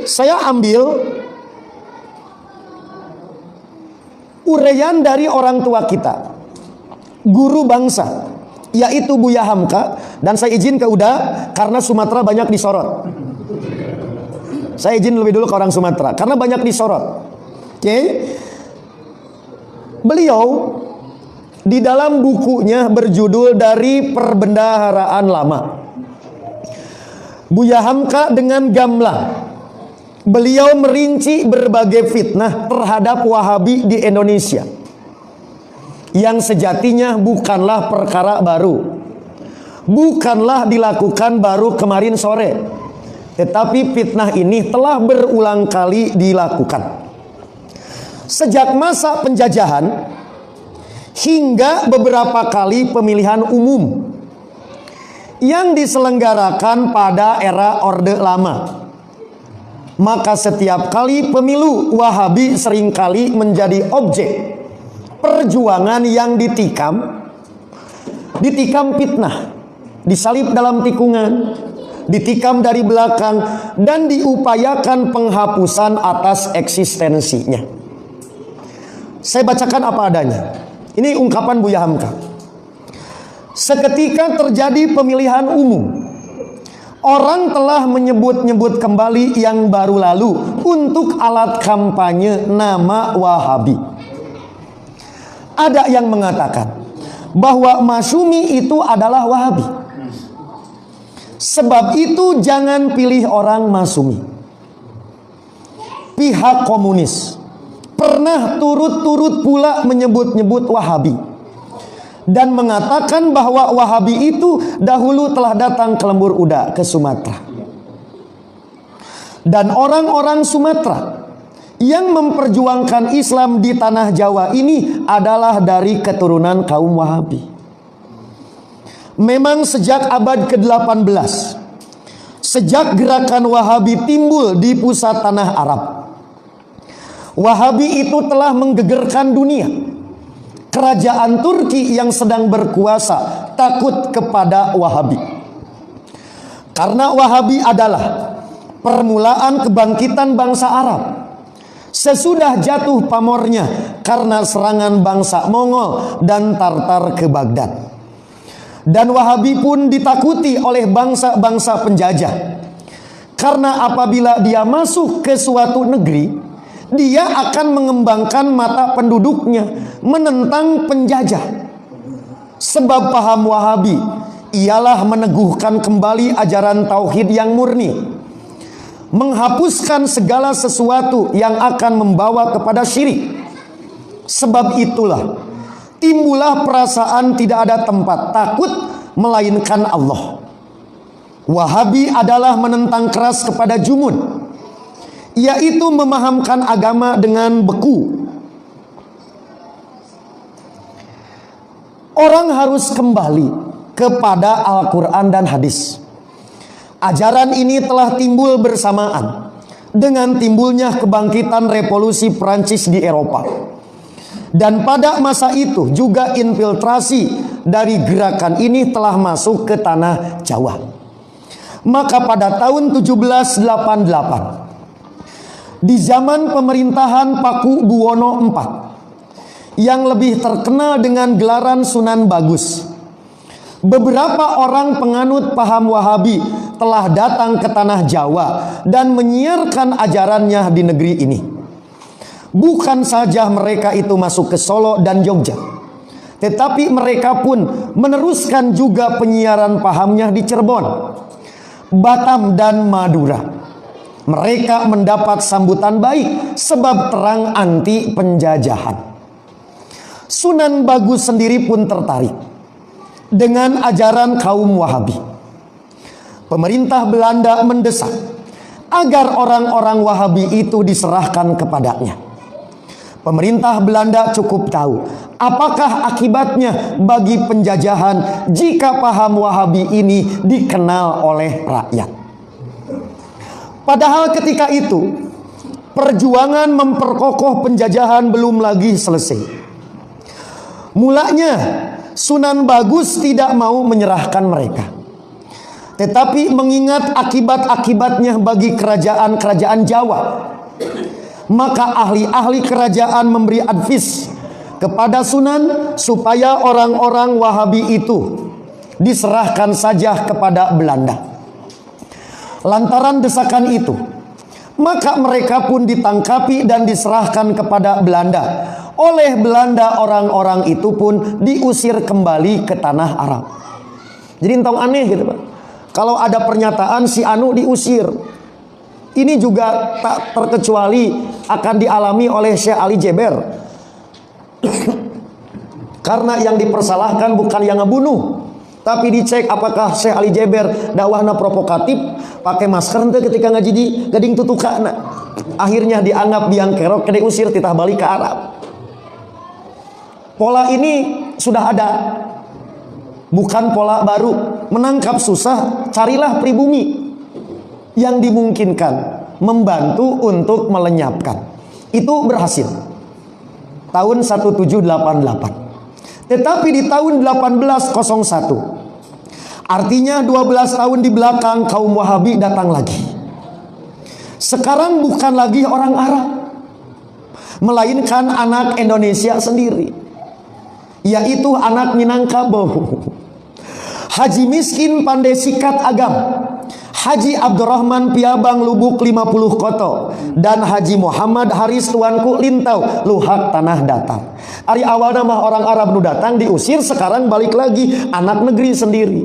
Saya ambil uraian dari orang tua kita, guru bangsa, yaitu Buya Hamka. Dan saya izin ke Uda karena Sumatera banyak disorot. Saya izin lebih dulu ke orang Sumatera karena banyak disorot. Oke. Beliau di dalam bukunya berjudul Dari Perbendaharaan Lama, Buya Hamka dengan gamblang beliau merinci berbagai fitnah terhadap Wahabi di Indonesia yang sejatinya bukanlah perkara baru, bukanlah dilakukan baru kemarin sore, tetapi fitnah ini telah berulang kali dilakukan sejak masa penjajahan hingga beberapa kali pemilihan umum yang diselenggarakan pada era Orde Lama. Maka setiap kali pemilu, Wahabi seringkali menjadi objek perjuangan yang ditikam fitnah, disalib dalam tikungan, ditikam dari belakang, dan diupayakan penghapusan atas eksistensinya. Saya bacakan apa adanya. Ini ungkapan Buya Hamka. Seketika terjadi pemilihan umum, orang telah menyebut-nyebut kembali yang baru lalu untuk alat kampanye nama Wahabi. Ada yang mengatakan bahwa Masyumi itu adalah Wahabi. Sebab itu jangan pilih orang Masyumi. Pihak komunis pernah turut-turut pula menyebut-nyebut Wahabi dan mengatakan bahwa Wahabi itu dahulu telah datang ke lembur Uda, ke Sumatera. Dan orang-orang Sumatera yang memperjuangkan Islam di tanah Jawa ini adalah dari keturunan kaum Wahabi. Memang sejak abad ke-18, sejak gerakan Wahabi timbul di pusat tanah Arab, Wahabi itu telah menggegerkan dunia. Kerajaan Turki yang sedang berkuasa takut kepada Wahabi, karena Wahabi adalah permulaan kebangkitan bangsa Arab sesudah jatuh pamornya karena serangan bangsa Mongol dan Tartar ke Baghdad. Dan Wahabi pun ditakuti oleh bangsa-bangsa penjajah, karena apabila dia masuk ke suatu negeri, dia akan mengembangkan mata penduduknya menentang penjajah. Sebab paham Wahabi ialah meneguhkan kembali ajaran tauhid yang murni, menghapuskan segala sesuatu yang akan membawa kepada syirik. Sebab itulah timbullah perasaan tidak ada tempat takut melainkan Allah. Wahabi adalah menentang keras kepada jumun, yaitu memahamkan agama dengan beku. Orang harus kembali kepada Al-Quran dan hadis. Ajaran ini telah timbul bersamaan dengan timbulnya kebangkitan revolusi Prancis di Eropa. Dan pada masa itu juga infiltrasi dari gerakan ini telah masuk ke tanah Jawa. Maka pada tahun 1788, di zaman pemerintahan Paku Buwono IV, yang lebih terkenal dengan gelaran Sunan Bagus, beberapa orang penganut paham Wahabi telah datang ke tanah Jawa dan menyiarkan ajarannya di negeri ini. Bukan saja mereka itu masuk ke Solo dan Jogja, tetapi mereka pun meneruskan juga penyiaran pahamnya di Cirebon, Batam dan Madura. Mereka mendapat sambutan baik sebab terang anti penjajahan. Sunan Bagus sendiri pun tertarik dengan ajaran kaum Wahabi. Pemerintah Belanda mendesak agar orang-orang Wahabi itu diserahkan kepadanya. Pemerintah Belanda cukup tahu apakah akibatnya bagi penjajahan jika paham Wahabi ini dikenal oleh rakyat. Padahal ketika itu perjuangan memperkokoh penjajahan belum lagi selesai. Mulanya Sunan Bagus tidak mau menyerahkan mereka. Tetapi mengingat akibat-akibatnya bagi kerajaan-kerajaan Jawa, maka ahli-ahli kerajaan memberi advis kepada Sunan supaya orang-orang Wahabi itu diserahkan saja kepada Belanda. Lantaran desakan itu, maka mereka pun ditangkapi dan diserahkan kepada Belanda. Oleh Belanda, orang-orang itu pun diusir kembali ke tanah Arab. Jadi entong aneh gitu Pak. Kalau ada pernyataan si Anu diusir, ini juga tak terkecuali akan dialami oleh Syekh Ali Jeber. Karena yang dipersalahkan bukan yang ngebunuh, tapi dicek apakah Syekh Ali Jeber dakwahna provokatif, pakai masker ente ketika ngaji di Gading Tutukana. Akhirnya dianggap biang kerok, kena usir titah balik ke Arab. Pola ini sudah ada, bukan pola baru. Menangkap susah, carilah pribumi yang dimungkinkan membantu untuk melenyapkan. Itu berhasil tahun 1788. Tetapi di tahun 1801, artinya 12 tahun di belakang, kaum Wahabi datang lagi. Sekarang bukan lagi orang Arab, melainkan anak Indonesia sendiri, yaitu anak Minangkabau. Haji miskin pandai sikat agam, Haji Abdurrahman Piabang Lubuk 50 koto, dan Haji Muhammad Haris Tuanku Lintau Luhak Tanah Datar. Hari awal nama orang Arab nu datang diusir, sekarang balik lagi anak negeri sendiri.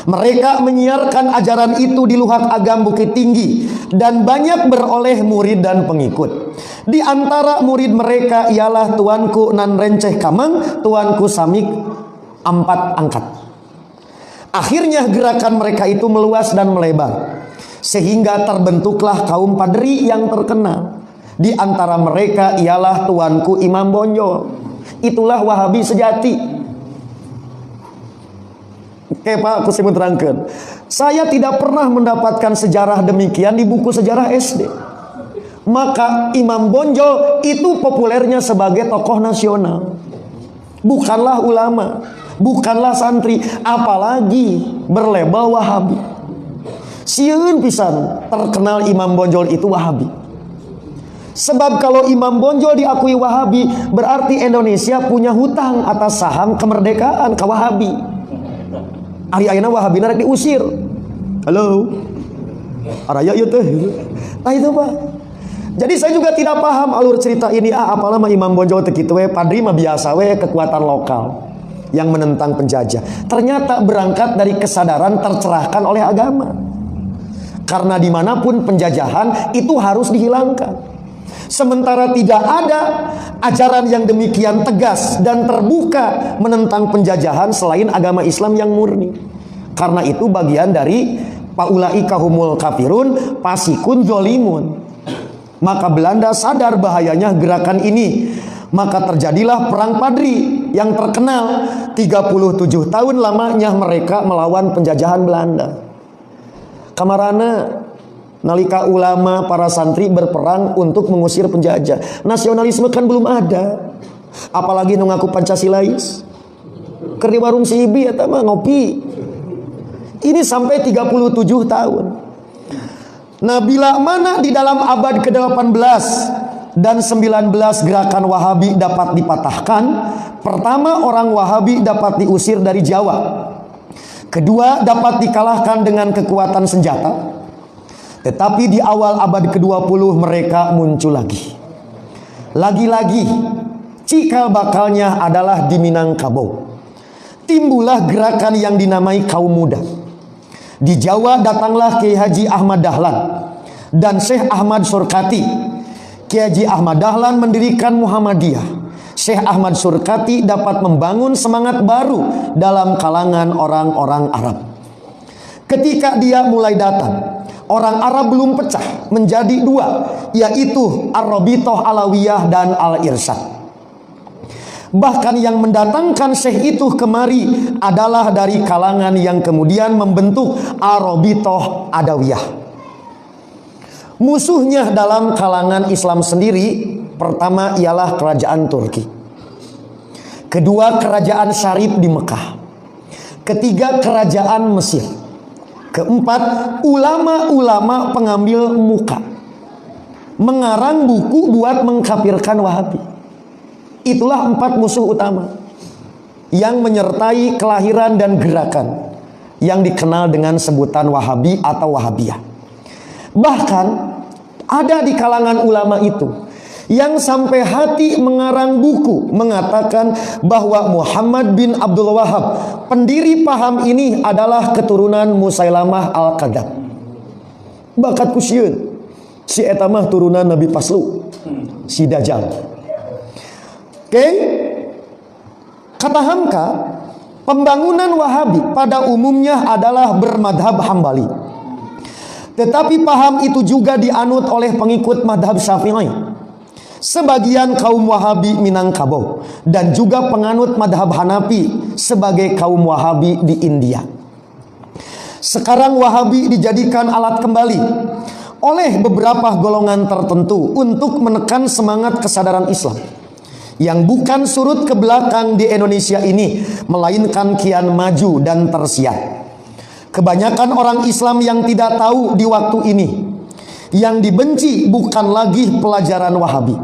Mereka menyiarkan ajaran itu di Luhak Agam Bukit Tinggi dan banyak beroleh murid dan pengikut. Di antara murid mereka ialah Tuanku Nan Renceh Kamang, Tuanku Samik Ampat Angkat. Akhirnya gerakan mereka itu meluas dan melebar, sehingga terbentuklah kaum padri yang terkenal. Di antara mereka ialah Tuanku Imam Bonjol. Itulah Wahabi sejati. Oke Pak, aku sih menerangkan. Saya tidak pernah mendapatkan sejarah demikian di buku sejarah SD. Maka Imam Bonjol itu populernya sebagai tokoh nasional, bukanlah ulama, bukanlah santri, apalagi berlabel Wahabi. Sieun pisan terkenal Imam Bonjol itu Wahabi. Sebab kalau Imam Bonjol diakui Wahabi, berarti Indonesia punya hutang atas saham kemerdekaan ke Wahabi. Ari ayeuna Wahabi rek diusir. Halo. Araya ieu teh. Nah itu Pak. Jadi saya juga tidak paham alur cerita ini. Apalah mah Imam Bonjol teh kitu we, padri mah biasa we, kekuatan lokal yang menentang penjajah. Ternyata berangkat dari kesadaran tercerahkan oleh agama. Karena dimanapun penjajahan itu harus dihilangkan. Sementara tidak ada ajaran yang demikian tegas dan terbuka menentang penjajahan selain agama Islam yang murni. Karena itu bagian dari paulaika humul kafirun pasikun zolimun. Maka Belanda sadar bahayanya gerakan ini. Maka terjadilah perang Padri yang terkenal. 37 tahun lamanya mereka melawan penjajahan Belanda. Kamarana nalika ulama para santri berperang untuk mengusir penjajah. Nasionalisme kan belum ada, apalagi nu ngaku Pancasilais. Keur di warung si Ibi eta mah ngopi. Ini sampai 37 tahun. Nah, bila mana di dalam abad ke-18 dan 19 gerakan Wahabi dapat dipatahkan. Pertama, orang Wahabi dapat diusir dari Jawa. Kedua, dapat dikalahkan dengan kekuatan senjata. Tetapi di awal abad ke-20 mereka muncul lagi. Lagi-lagi cikal bakalnya adalah di Minangkabau. Timbullah gerakan yang dinamai kaum muda. Di Jawa datanglah Kiai Haji Ahmad Dahlan dan Syekh Ahmad Surkati. Kiai Haji Ahmad Dahlan mendirikan Muhammadiyah. Syekh Ahmad Surkati dapat membangun semangat baru dalam kalangan orang-orang Arab. Ketika dia mulai datang, orang Arab belum pecah menjadi dua, yaitu Ar-Rabithah Alawiyah dan Al-Irsyad. Bahkan yang mendatangkan Syekh itu kemari adalah dari kalangan yang kemudian membentuk Ar-Rabithah Adawiyah. Musuhnya dalam kalangan Islam sendiri, pertama ialah kerajaan Turki. Kedua, kerajaan Syarif di Mekah. Ketiga, kerajaan Mesir. Keempat, ulama-ulama pengambil muka, mengarang buku buat mengkafirkan Wahabi. Itulah 4 musuh utama yang menyertai kelahiran dan gerakan yang dikenal dengan sebutan Wahabi atau Wahabiyah. Bahkan ada di kalangan ulama itu yang sampai hati mengarang buku mengatakan bahwa Muhammad bin Abdul Wahab, pendiri paham ini, adalah keturunan Musailamah Al-Kadzab. Bakat kusieun, si eta mah turunan Nabi Paslu, si Dajjal. Oke? Kata Hamka, pembangunan Wahabi pada umumnya adalah bermadhab Hambali. Tetapi paham itu juga dianut oleh pengikut madhab Syafi'i, sebagian kaum Wahabi Minangkabau, dan juga penganut madhab Hanafi sebagai kaum Wahabi di India. Sekarang Wahabi dijadikan alat kembali oleh beberapa golongan tertentu untuk menekan semangat kesadaran Islam yang bukan surut ke belakang di Indonesia ini, melainkan kian maju dan tersiar. Kebanyakan orang Islam yang tidak tahu di waktu ini, yang dibenci bukan lagi pelajaran Wahabi,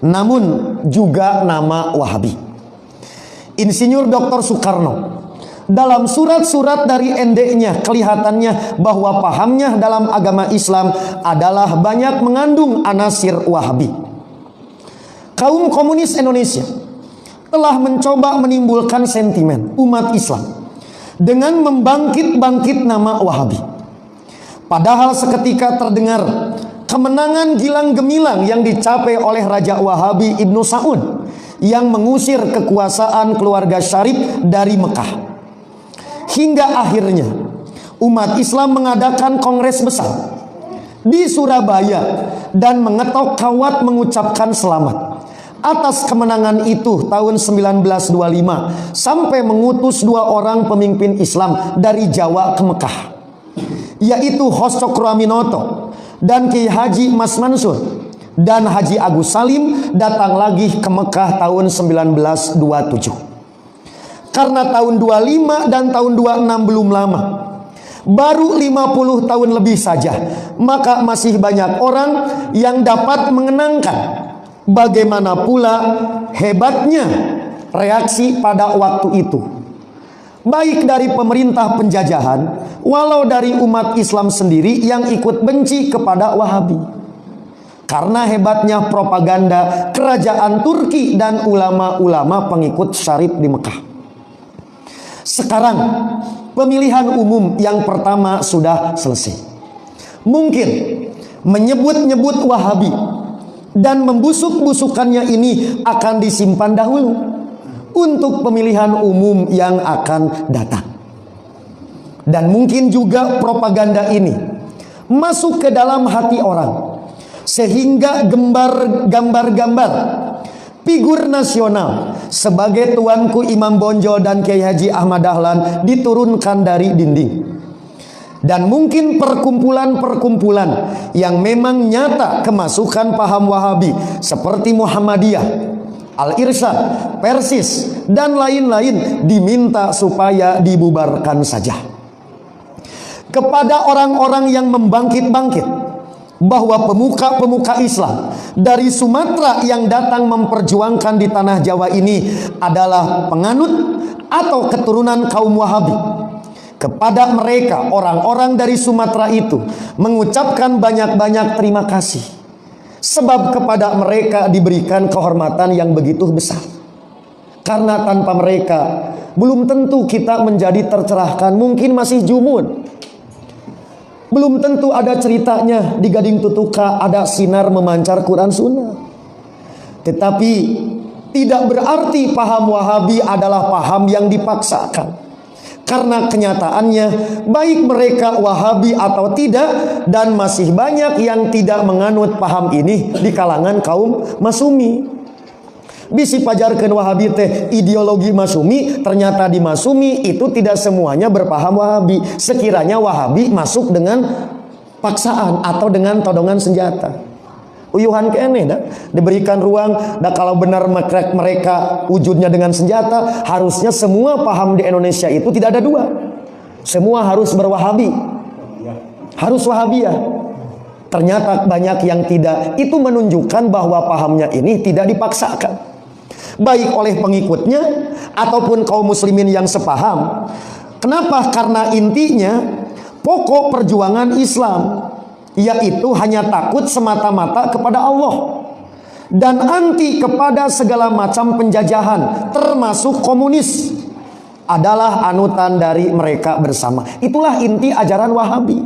namun juga nama Wahabi. Insinyur Dr. Soekarno dalam surat-surat dari ND-nya kelihatannya bahwa pahamnya dalam agama Islam adalah banyak mengandung anasir Wahabi. Kaum komunis Indonesia telah mencoba menimbulkan sentimen umat Islam dengan membangkit-bangkit nama Wahabi. Padahal seketika terdengar kemenangan gilang gemilang yang dicapai oleh Raja Wahabi Ibnu Saud yang mengusir kekuasaan keluarga Syarif dari Mekah. Hingga akhirnya umat Islam mengadakan kongres besar di Surabaya dan mengetok kawat mengucapkan selamat atas kemenangan itu tahun 1925, sampai mengutus 2 orang pemimpin Islam dari Jawa ke Mekah, yaitu Hos Cokroaminoto dan Kiai Haji Mas Mansur, dan Haji Agus Salim datang lagi ke Mekah tahun 1927. Karena tahun 25 dan tahun 26 belum lama, baru 50 tahun lebih saja, maka masih banyak orang yang dapat mengenangkan bagaimana pula hebatnya reaksi pada waktu itu, baik dari pemerintah penjajahan, walau dari umat Islam sendiri yang ikut benci kepada Wahabi, karena hebatnya propaganda kerajaan Turki dan ulama-ulama pengikut Syarif di Mekah. Sekarang pemilihan umum yang pertama sudah selesai. Mungkin menyebut-nyebut Wahabi dan membusuk-busukannya ini akan disimpan dahulu untuk pemilihan umum yang akan datang. Dan mungkin juga propaganda ini masuk ke dalam hati orang, sehingga gambar-gambar figur nasional sebagai Tuanku Imam Bonjol dan Kiai Haji Ahmad Dahlan diturunkan dari dinding. Dan mungkin perkumpulan-perkumpulan yang memang nyata kemasukan paham Wahabi seperti Muhammadiyah, Al-Irsyad, Persis, dan lain-lain diminta supaya dibubarkan saja. Kepada orang-orang yang membangkit-bangkit bahwa pemuka-pemuka Islam dari Sumatera yang datang memperjuangkan di tanah Jawa ini adalah penganut atau keturunan kaum Wahabi, kepada mereka orang-orang dari Sumatera itu mengucapkan banyak-banyak terima kasih, sebab kepada mereka diberikan kehormatan yang begitu besar. Karena tanpa mereka belum tentu kita menjadi tercerahkan, mungkin masih jumud. Belum tentu ada ceritanya di Gading Tutuka ada sinar memancar Quran Sunnah. Tetapi tidak berarti paham Wahabi adalah paham yang dipaksakan. Karena kenyataannya baik mereka Wahabi atau tidak, dan masih banyak yang tidak menganut paham ini di kalangan kaum Masumi. Bisi pajarkan Wahabi teh ideologi Masumi, ternyata di Masumi itu tidak semuanya berpaham Wahabi. Sekiranya Wahabi masuk dengan paksaan atau dengan todongan senjata, uyuhan kene dah diberikan ruang. Dan kalau benar mereka wujudnya dengan senjata, harusnya semua paham di Indonesia itu tidak ada dua. Semua harus berwahabi, harus wahabiyah. Ternyata banyak yang tidak. Itu menunjukkan bahwa pahamnya ini tidak dipaksakan, baik oleh pengikutnya ataupun kaum muslimin yang sepaham. Kenapa? Karena intinya pokok perjuangan Islam yaitu hanya takut semata-mata kepada Allah dan anti kepada segala macam penjajahan, termasuk komunis adalah anutan dari mereka bersama. Itulah inti ajaran Wahabi.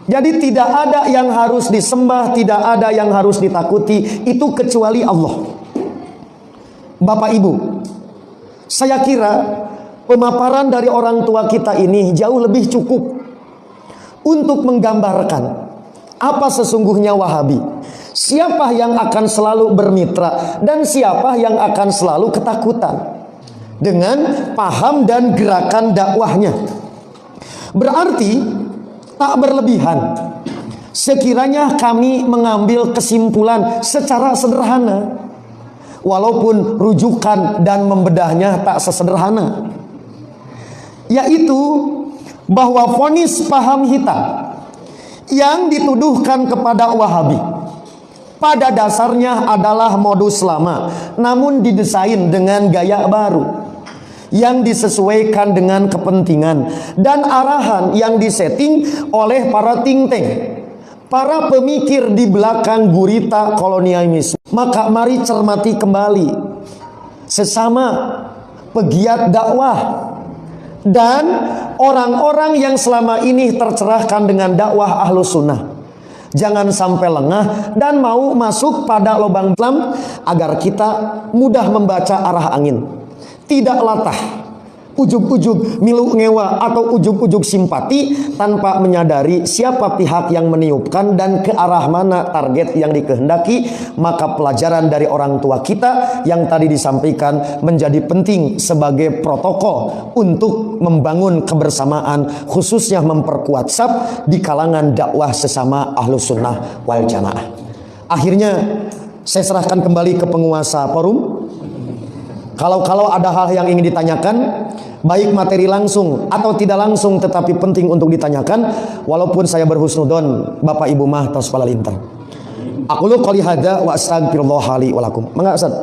Jadi tidak ada yang harus disembah, tidak ada yang harus ditakuti, itu kecuali Allah. Bapak Ibu, saya kira pemaparan dari orang tua kita ini jauh lebih cukup untuk menggambarkan apa sesungguhnya Wahabi. Siapa yang akan selalu bermitra dan siapa yang akan selalu ketakutan dengan paham dan gerakan dakwahnya. Berarti tak berlebihan sekiranya kami mengambil kesimpulan secara sederhana, walaupun rujukan dan membedahnya tak sesederhana, yaitu bahwa vonis paham hitam yang dituduhkan kepada Wahabi pada dasarnya adalah modus lama, namun didesain dengan gaya baru yang disesuaikan dengan kepentingan dan arahan yang disetting oleh para think tank, para pemikir di belakang gurita kolonialisme. Maka mari cermati kembali sesama pegiat dakwah dan orang-orang yang selama ini tercerahkan dengan dakwah Ahlus Sunnah. Jangan sampai lengah dan mau masuk pada lubang Islam agar kita mudah membaca arah angin, tidak latah, ujug-ujug milu ngewa atau ujug-ujug simpati tanpa menyadari siapa pihak yang meniupkan dan ke arah mana target yang dikehendaki. Maka pelajaran dari orang tua kita yang tadi disampaikan menjadi penting sebagai protokol untuk membangun kebersamaan, khususnya memperkuat saf di kalangan dakwah sesama Ahlus Sunnah wal Jamaah. Akhirnya saya serahkan kembali ke penguasa forum. Kalau ada hal yang ingin ditanyakan, baik materi langsung atau tidak langsung tetapi penting untuk ditanyakan, walaupun saya berhusnudon Bapak Ibu mah tos pala lintar. Aku lu qouli hadza wa astaghfirullah li wa lakum. Mangga Ustaz.